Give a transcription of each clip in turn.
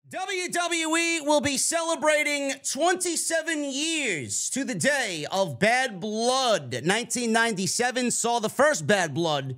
WWE will be celebrating 27 years to the day of Bad Blood. 1997 saw the first Bad Blood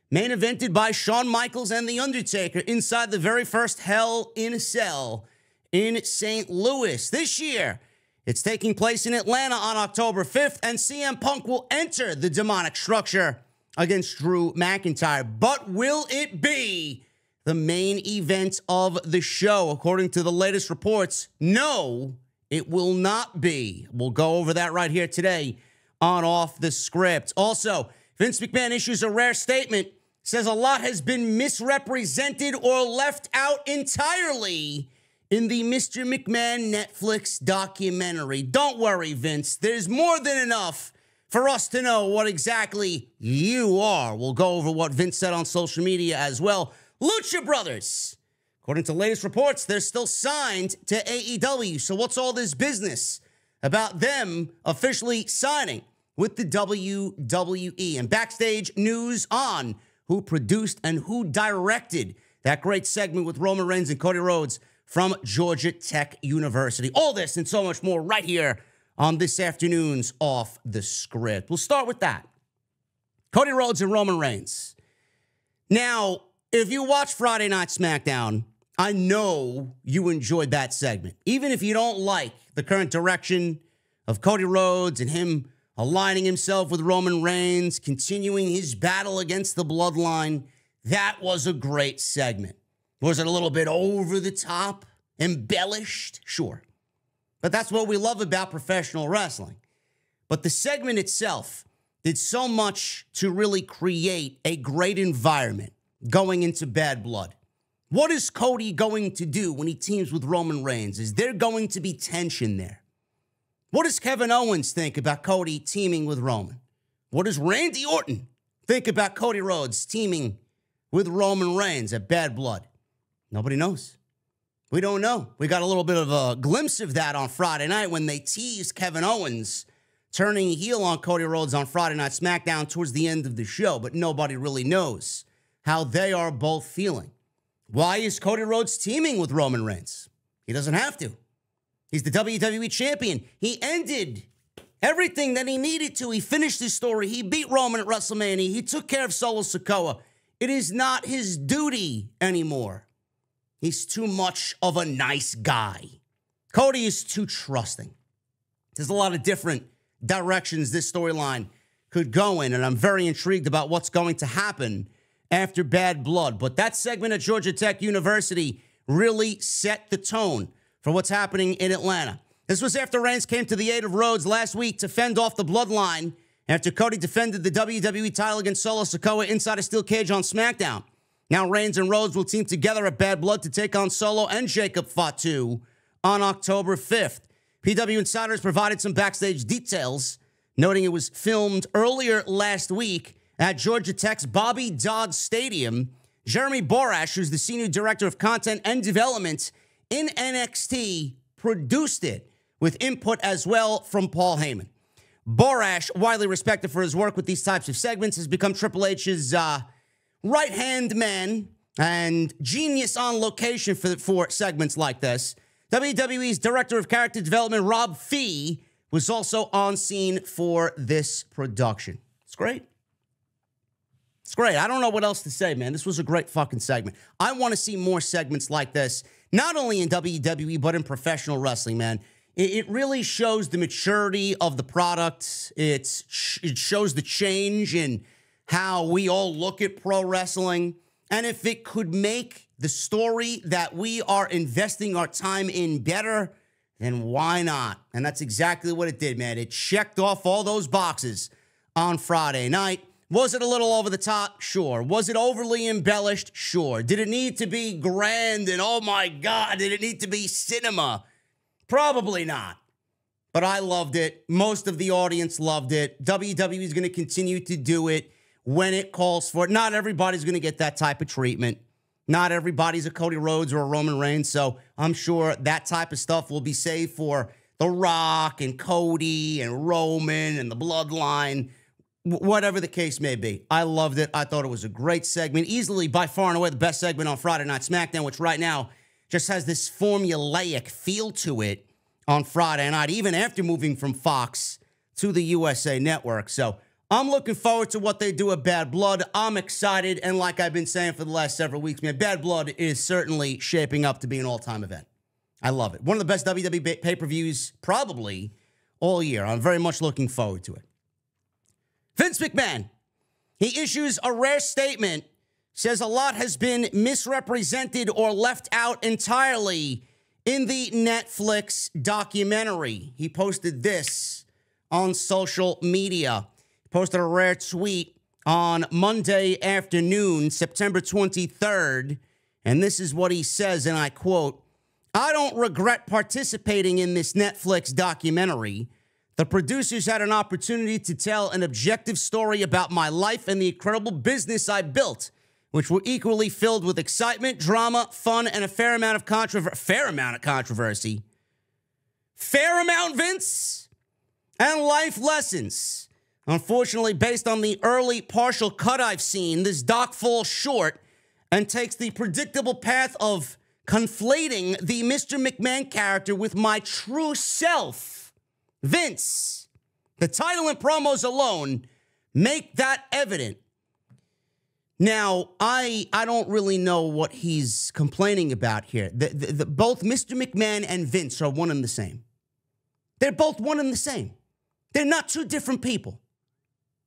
main evented by Shawn Michaels and The Undertaker inside the very first Hell in a Cell in St. Louis. This year, it's taking place in Atlanta on October 5th, and CM Punk will enter the demonic structure against Drew McIntyre. But will it be the main event of the show? According to the latest reports, no, it will not be. We'll go over that right here today on Off the Script. Also, Vince McMahon issues a rare statement, says a lot has been misrepresented or left out entirely in the Mr. McMahon Netflix documentary. Don't worry, Vince. There's more than enough for us to know what exactly you are. We'll go over what Vince said on social media as well. Lucha Brothers, according to latest reports, they're still signed to AEW. So what's all this business about them officially signing with the WWE? And backstage news on who produced and who directed that great segment with Roman Reigns and Cody Rhodes from Georgia Tech University. All this and so much more right here on this afternoon's Off the Script. We'll start with that. Cody Rhodes and Roman Reigns. Now, if you watch Friday Night SmackDown, I know you enjoyed that segment. Even if you don't like the current direction of Cody Rhodes and him aligning himself with Roman Reigns, continuing his battle against the Bloodline, that was a great segment. Was it a little bit over the top, embellished? Sure. But that's what we love about professional wrestling. But the segment itself did so much to really create a great environment going into Bad Blood. What is Cody going to do when he teams with Roman Reigns? Is there going to be tension there? What does Kevin Owens think about Cody teaming with Roman? What does Randy Orton think about Cody Rhodes teaming with Roman Reigns at Bad Blood? Nobody knows. We don't know. We got a little bit of a glimpse of that on Friday night when they teased Kevin Owens turning heel on Cody Rhodes on Friday Night SmackDown towards the end of the show, but nobody really knows how they are both feeling. Why is Cody Rhodes teaming with Roman Reigns? He doesn't have to. He's the WWE champion. He ended everything that he needed to. He finished his story. He beat Roman at WrestleMania. He took care of Solo Sikoa. It is not his duty anymore. He's too much of a nice guy. Cody is too trusting. There's a lot of different directions this storyline could go in, and I'm very intrigued about what's going to happen after Bad Blood. But that segment at Georgia Tech University really set the tone for what's happening in Atlanta. This was after Reigns came to the aid of Rhodes last week to fend off the Bloodline after Cody defended the WWE title against Solo Sikoa inside a steel cage on SmackDown. Now Reigns and Rhodes will team together at Bad Blood to take on Solo and Jacob Fatu on October 5th. PW Insiders provided some backstage details, noting it was filmed earlier last week at Georgia Tech's Bobby Dodd Stadium. Jeremy Borash, who's the Senior Director of Content and Development in NXT, produced it with input as well from Paul Heyman. Borash, widely respected for his work with these types of segments, has become Triple H's right-hand man and genius on location for segments like this. WWE's Director of Character Development, Rob Fee, was also on scene for this production. It's great. It's great. I don't know what else to say, man. This was a great fucking segment. I want to see more segments like this, not only in WWE, but in professional wrestling, man. It really shows the maturity of the product. It shows the change in how we all look at pro wrestling. And if it could make the story that we are investing our time in better, then why not? And that's exactly what it did, man. It checked off all those boxes on Friday night. Was it a little over the top? Sure. Was it overly embellished? Sure. Did it need to be grand and oh my God, did it need to be cinema? Probably not. But I loved it. Most of the audience loved it. WWE is going to continue to do it when it calls for it. Not everybody's going to get that type of treatment. Not everybody's a Cody Rhodes or a Roman Reigns, so I'm sure that type of stuff will be saved for The Rock and Cody and Roman and the Bloodline, whatever the case may be. I loved it. I thought it was a great segment. Easily, by far and away, the best segment on Friday Night SmackDown, which right now just has this formulaic feel to it on Friday night, even after moving from Fox to the USA Network. So I'm looking forward to what they do at Bad Blood. I'm excited, and like I've been saying for the last several weeks, man, Bad Blood is certainly shaping up to be an all-time event. I love it. One of the best WWE pay-per-views probably all year. I'm very much looking forward to it. Vince McMahon, he issues a rare statement, says a lot has been misrepresented or left out entirely in the Netflix documentary. He posted this on social media. He posted a rare tweet on Monday afternoon, September 23rd, and this is what he says, and I quote, "I don't regret participating in this Netflix documentary. The producers had an opportunity to tell an objective story about my life and the incredible business I built, which were equally filled with excitement, drama, fun, and a fair amount of controversy. Fair amount, Vince? And life lessons. Unfortunately, based on the early partial cut I've seen, this doc falls short and takes the predictable path of conflating the Mr. McMahon character with my true self. Vince, the title and promos alone make that evident." Now, I don't really know what he's complaining about here. Both Mr. McMahon and Vince are one and the same. They're both one and the same. They're not two different people.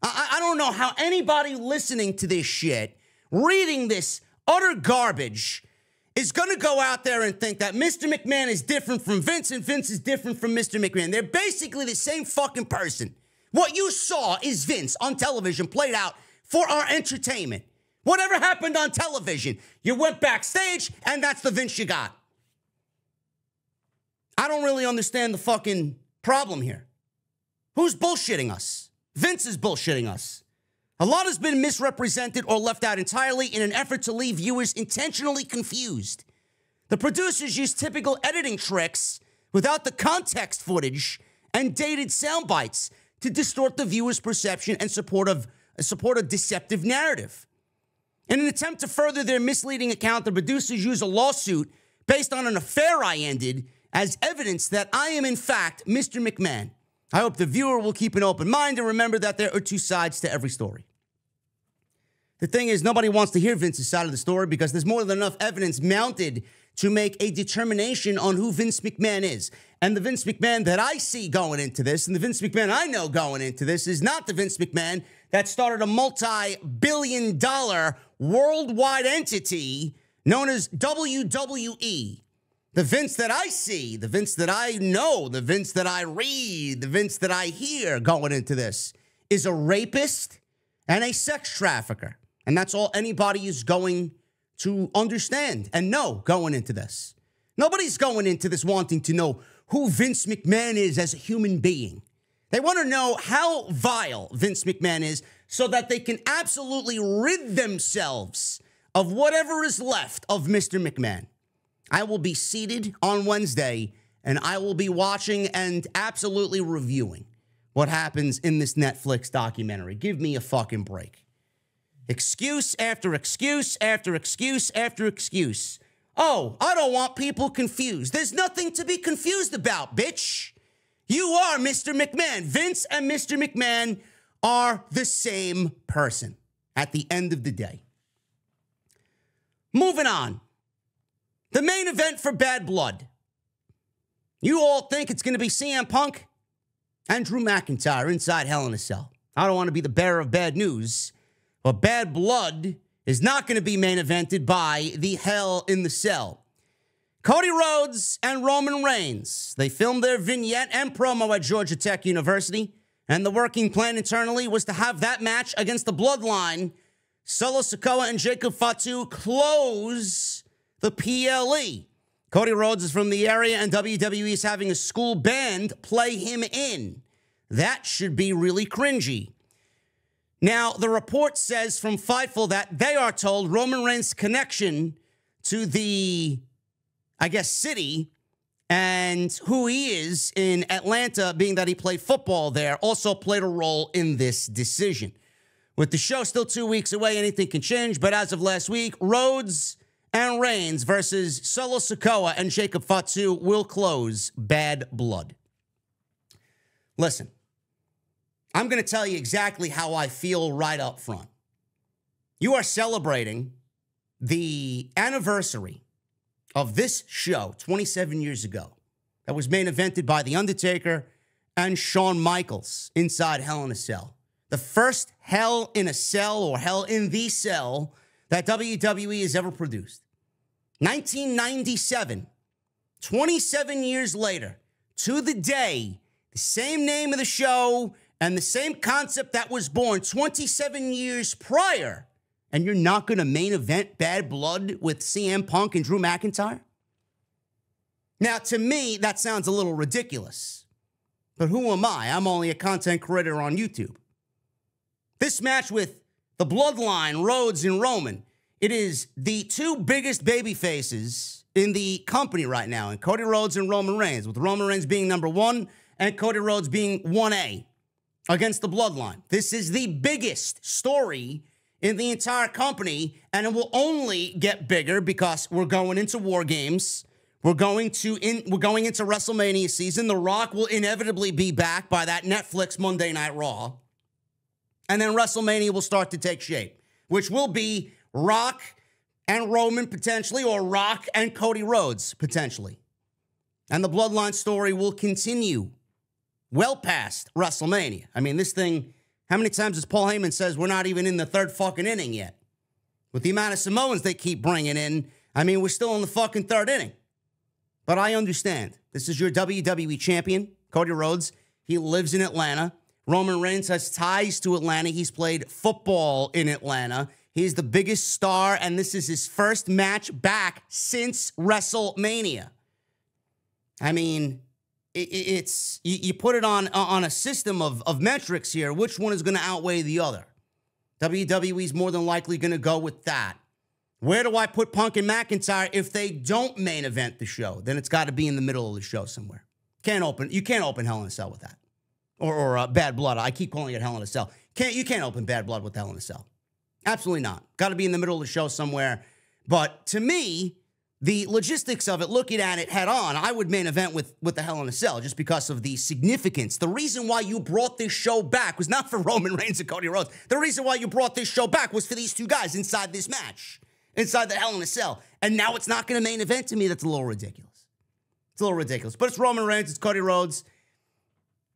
I don't know how anybody listening to this shit, reading this utter garbage, is going to go out there and think that Mr. McMahon is different from Vince and Vince is different from Mr. McMahon. They're basically the same fucking person. What you saw is Vince on television played out for our entertainment. Whatever happened on television, you went backstage and that's the Vince you got. I don't really understand the fucking problem here. Who's bullshitting us? Vince is bullshitting us. A lot has been misrepresented or left out entirely in an effort to leave viewers intentionally confused. The producers used typical editing tricks without the context footage and dated sound bites to distort the viewer's perception and support a deceptive narrative. In an attempt to further their misleading account, the producers use a lawsuit based on an affair I ended as evidence that I am, in fact, Mr. McMahon. I hope the viewer will keep an open mind and remember that there are two sides to every story. The thing is, nobody wants to hear Vince's side of the story because there's more than enough evidence mounted to make a determination on who Vince McMahon is. And the Vince McMahon that I see going into this, and the Vince McMahon I know going into this, is not the Vince McMahon that started a multi-billion-dollar worldwide entity known as WWE. The Vince that I see, the Vince that I know, the Vince that I read, the Vince that I hear going into this is a rapist and a sex trafficker. And that's all anybody is going to understand and know going into this. Nobody's going into this wanting to know who Vince McMahon is as a human being. They want to know how vile Vince McMahon is so that they can absolutely rid themselves of whatever is left of Mr. McMahon. I will be seated on Wednesday, and I will be watching and absolutely reviewing what happens in this Netflix documentary. Give me a fucking break. Excuse after excuse after excuse after excuse. Oh, I don't want people confused. There's nothing to be confused about, bitch. You are Mr. McMahon. Vince and Mr. McMahon are the same person at the end of the day. Moving on. The main event for Bad Blood. You all think it's going to be CM Punk and Drew McIntyre inside Hell in a Cell. I don't want to be the bearer of bad news, but Bad Blood is not going to be main evented by the Hell in the Cell. Cody Rhodes and Roman Reigns, they filmed their vignette and promo at Georgia Tech University, and the working plan internally was to have that match against the Bloodline, Solo Sikoa and Jacob Fatu, close the PLE. Cody Rhodes is from the area, and WWE is having a school band play him in. That should be really cringy. Now, the report says from Fightful that they are told Roman Reigns' connection to the, city and who he is in Atlanta, being that he played football there, also played a role in this decision. With the show still 2 weeks away, anything can change, but as of last week, Rhodes and Reigns versus Solo Sikoa and Jacob Fatu will close Bad Blood. Listen, I'm going to tell you exactly how I feel right up front. You are celebrating the anniversary of this show 27 years ago that was main evented by The Undertaker and Shawn Michaels inside Hell in a Cell. The first Hell in a Cell or Hell in the Cell that WWE has ever produced. 1997, 27 years later, to the day, the same name of the show and the same concept that was born 27 years prior, and you're not going to main event Bad Blood with CM Punk and Drew McIntyre? Now, to me, that sounds a little ridiculous. But who am I? I'm only a content creator on YouTube. This match with the Bloodline, Rhodes and Roman, it is the two biggest baby faces in the company right now, and Cody Rhodes and Roman Reigns, with Roman Reigns being number 1 and Cody Rhodes being 1A against the Bloodline. This is the biggest story in the entire company, and it will only get bigger because we're going into War Games. We're going into WrestleMania season. The Rock will inevitably be back by that Netflix Monday Night Raw. And then WrestleMania will start to take shape, which will be Rock and Roman potentially, or Rock and Cody Rhodes potentially. And the Bloodline story will continue well past WrestleMania. I mean, this thing, how many times has Paul Heyman says we're not even in the third fucking inning yet? With the amount of Samoans they keep bringing in, I mean, we're still in the fucking third inning. But I understand. This is your WWE champion, Cody Rhodes. He lives in Atlanta. Roman Reigns has ties to Atlanta. He's played football in Atlanta. He's the biggest star, and this is his first match back since WrestleMania. I mean, it's you put it on a system of metrics here. Which one is going to outweigh the other? WWE's more than likely going to go with that. Where do I put Punk and McIntyre if they don't main event the show? Then it's got to be in the middle of the show somewhere. You can't open Hell in a Cell with that. Or Bad Blood. I keep calling it Hell in a Cell. You can't open Bad Blood with Hell in a Cell. Absolutely not. Got to be in the middle of the show somewhere. But to me, the logistics of it, looking at it head on, I would main event with the Hell in a Cell just because of the significance. The reason why you brought this show back was not for Roman Reigns and Cody Rhodes. The reason why you brought this show back was for these two guys inside this match, inside the Hell in a Cell. And now it's not going to main event. To me, that's a little ridiculous. It's a little ridiculous. But it's Roman Reigns. It's Cody Rhodes.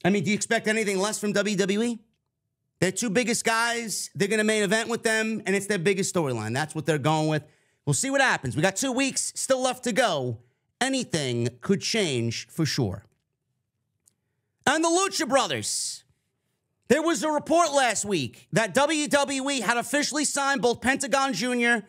I mean, do you expect anything less from WWE? Their two biggest guys, they're going to main event with them, and it's their biggest storyline. That's what they're going with. We'll see what happens. We got 2 weeks still left to go. Anything could change for sure. And the Lucha Brothers. There was a report last week that WWE had officially signed both Pentagon Jr.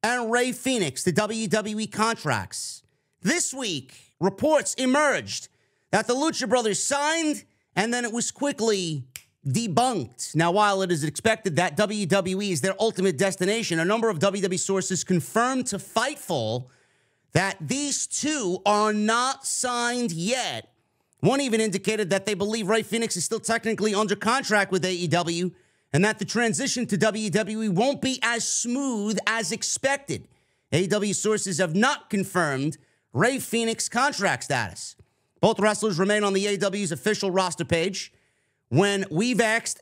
and Rey Fenix to WWE contracts. This week, reports emerged that the Lucha Brothers signed, and then it was quickly debunked. Now, while it is expected that WWE is their ultimate destination, a number of WWE sources confirmed to Fightful that these two are not signed yet. One even indicated that they believe Rey Fenix is still technically under contract with AEW and that the transition to WWE won't be as smooth as expected. AEW sources have not confirmed Rey Fenix contract status. Both wrestlers remain on the AEW's official roster page. When we've asked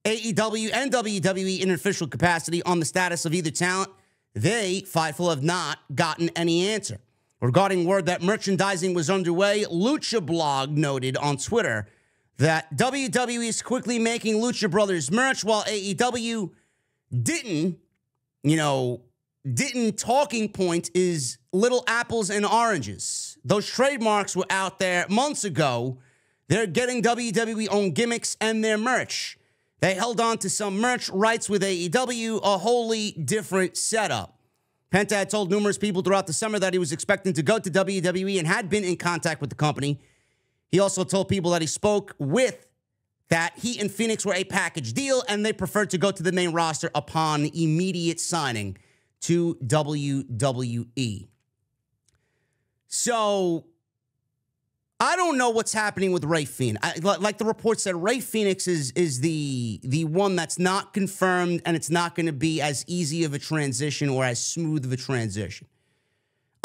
AEW and WWE in an official capacity on the status of either talent, they, Fightful, have not gotten any answer. Regarding word that merchandising was underway, Lucha Blog noted on Twitter that WWE is quickly making Lucha Brothers merch while AEW didn't. Talking point is little apples and oranges. Those trademarks were out there months ago. They're getting WWE own gimmicks and their merch. They held on to some merch rights with AEW, a wholly different setup. Penta had told numerous people throughout the summer that he was expecting to go to WWE and had been in contact with the company. He also told people that he spoke with that he and Phoenix were a package deal and they preferred to go to the main roster upon immediate signing to WWE. So I don't know what's happening with Rey Fenix. Like the report said, Rey Fenix is the one that's not confirmed, and it's not going to be as easy of a transition or as smooth of a transition.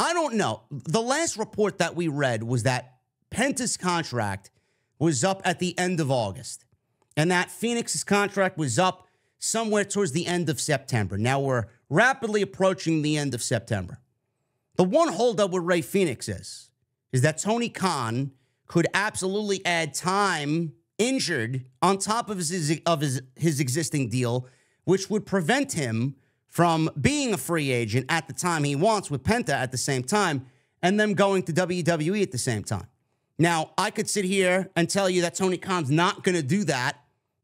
I don't know. The last report that we read was that Penta's contract was up at the end of August, and that Phoenix's contract was up somewhere towards the end of September. Now we're rapidly approaching the end of September. The one holdup with Rey Fenix is that Tony Khan could absolutely add time injured on top of his existing deal, which would prevent him from being a free agent at the time he wants with Penta at the same time, and them going to WWE at the same time. Now, I could sit here and tell you that Tony Khan's not going to do that,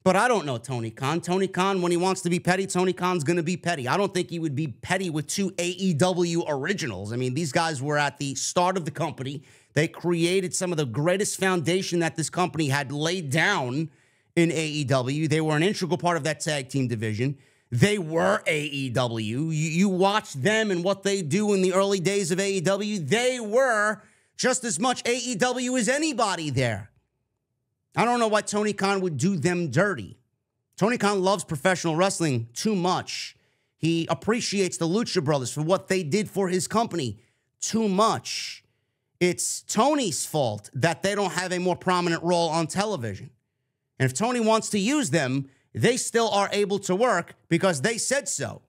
but I don't know Tony Khan. Tony Khan, when he wants to be petty, Tony Khan's going to be petty. I don't think he would be petty with two AEW originals. I mean, these guys were at the start of the company. They created some of the greatest foundation that this company had laid down in AEW. They were an integral part of that tag team division. They were AEW. You watch them and what they do in the early days of AEW. They were just as much AEW as anybody there. I don't know why Tony Khan would do them dirty. Tony Khan loves professional wrestling too much. He appreciates the Lucha Brothers for what they did for his company too much. It's Tony's fault that they don't have a more prominent role on television. And if Tony wants to use them, they still are able to work because they said so.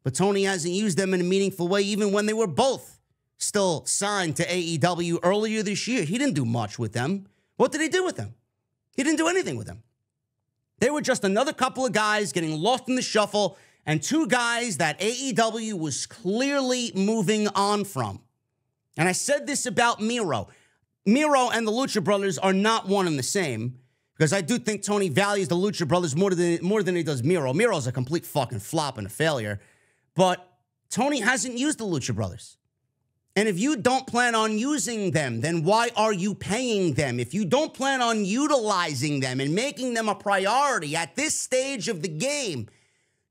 But Tony hasn't used them in a meaningful way, even when they were both still signed to AEW earlier this year. He didn't do much with them. What did he do with them? He didn't do anything with them. They were just another couple of guys getting lost in the shuffle and two guys that AEW was clearly moving on from. And I said this about Miro. Miro and the Lucha Brothers are not one and the same, because I do think Tony values the Lucha Brothers more than he does Miro. Miro's a complete fucking flop and a failure. But Tony hasn't used the Lucha Brothers. And if you don't plan on using them, then why are you paying them? If you don't plan on utilizing them and making them a priority at this stage of the game,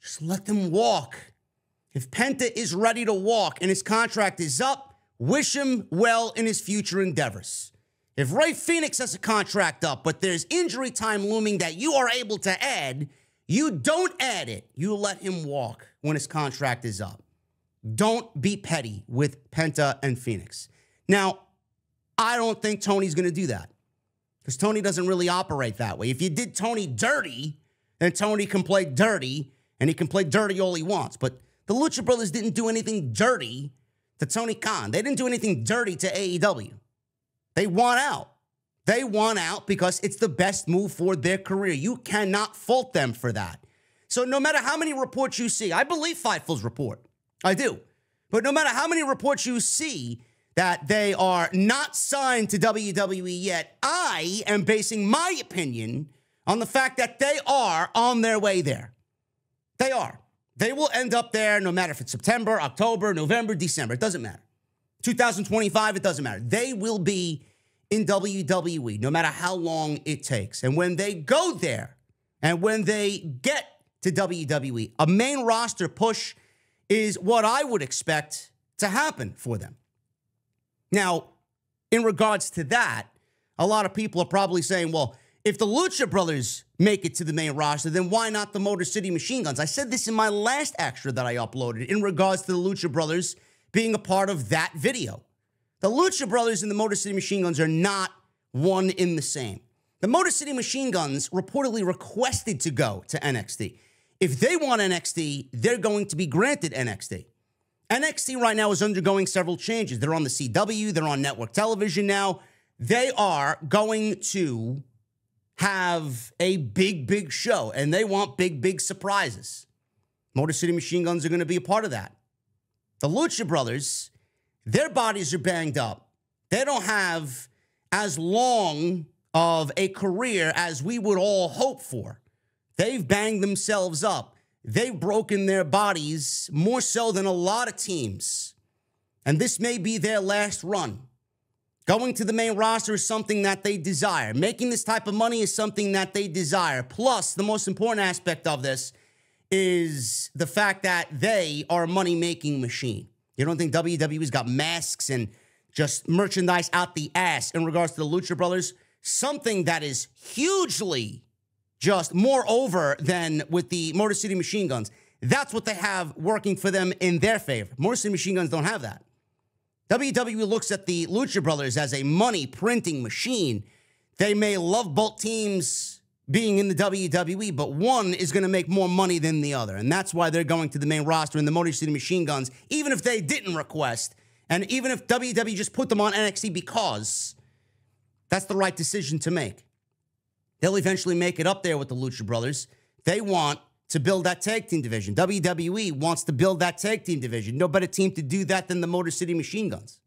just let them walk. If Penta is ready to walk and his contract is up, wish him well in his future endeavors. If Rey Fenix has a contract up, but there's injury time looming that you are able to add, you don't add it. You let him walk when his contract is up. Don't be petty with Penta and Phoenix. Now, I don't think Tony's going to do that, because Tony doesn't really operate that way. If you did Tony dirty, then Tony can play dirty, and he can play dirty all he wants. But the Lucha Brothers didn't do anything dirty to Tony Khan. They didn't do anything dirty to AEW. They want out. They want out because it's the best move for their career. You cannot fault them for that. So no matter how many reports you see, I believe Fightful's report. I do. But no matter how many reports you see that they are not signed to WWE yet, I am basing my opinion on the fact that they are on their way there. They are. They will end up there no matter if it's September, October, November, December. It doesn't matter. 2025, it doesn't matter. They will be in WWE no matter how long it takes. And when they go there and when they get to WWE, a main roster push is what I would expect to happen for them. Now, in regards to that, a lot of people are probably saying, well, if the Lucha Brothers make it to the main roster, then why not the Motor City Machine Guns? I said this in my last extra that I uploaded in regards to the Lucha Brothers being a part of that video. The Lucha Brothers and the Motor City Machine Guns are not one in the same. The Motor City Machine Guns reportedly requested to go to NXT. If they want NXT, they're going to be granted NXT. NXT right now is undergoing several changes. They're on the CW. They're on network television now. They are going to have a big show, and they want big surprises. Motor City Machine Guns are going to be a part of that. The Lucha Brothers, their bodies are banged up. They don't have as long of a career as we would all hope for. They've banged themselves up. They've broken their bodies more so than a lot of teams. And this may be their last run. Going to the main roster is something that they desire. Making this type of money is something that they desire. Plus, the most important aspect of this is the fact that they are a money-making machine. You don't think WWE's got masks and just merchandise out the ass in regards to the Lucha Brothers? Something that is hugely just more over than with the Motor City Machine Guns. That's what they have working for them in their favor. Motor City Machine Guns don't have that. WWE looks at the Lucha Brothers as a money printing machine. They may love both teams being in the WWE, but one is going to make more money than the other. And that's why they're going to the main roster in the Motor City Machine Guns, even if they didn't request, and even if WWE just put them on NXT, because that's the right decision to make. They'll eventually make it up there with the Lucha Brothers. They want to build that tag team division. WWE wants to build that tag team division. No better team to do that than the Motor City Machine Guns.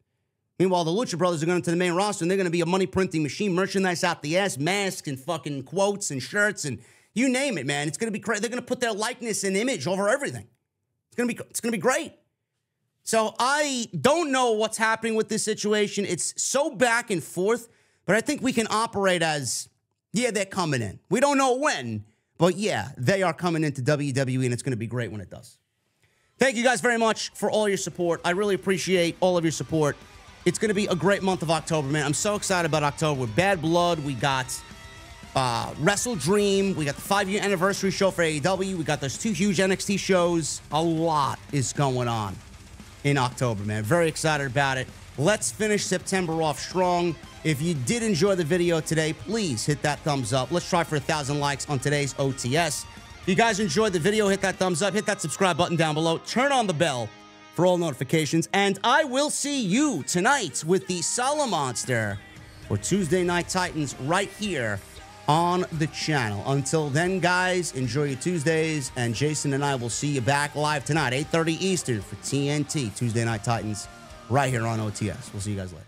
Meanwhile, the Lucha Brothers are going to the main roster, and they're going to be a money printing machine, merchandise out the ass, masks and fucking quotes and shirts and you name it, man. It's going to be crazy. They're going to put their likeness and image over everything. It's going to be great. So I don't know what's happening with this situation. It's so back and forth, but I think we can operate as, yeah, they're coming in. We don't know when, but yeah, they are coming into WWE, and it's going to be great when it does. Thank you guys very much for all your support. I really appreciate all of your support. It's going to be a great month of October, man. I'm so excited about October. With Bad Blood, we got Wrestle Dream. We got the 5-year anniversary show for AEW. We got those 2 huge NXT shows. A lot is going on in October, man. Very excited about it. Let's finish September off strong. If you did enjoy the video today, please hit that thumbs up. Let's try for 1,000 likes on today's OTS. If you guys enjoyed the video, hit that thumbs up. Hit that subscribe button down below. Turn on the bell for all notifications. And I will see you tonight with the Sala Monster for Tuesday Night Titans right here on the channel. Until then, guys, enjoy your Tuesdays. And Jason and I will see you back live tonight, 8:30 Eastern for TNT Tuesday Night Titans right here on OTS. We'll see you guys later.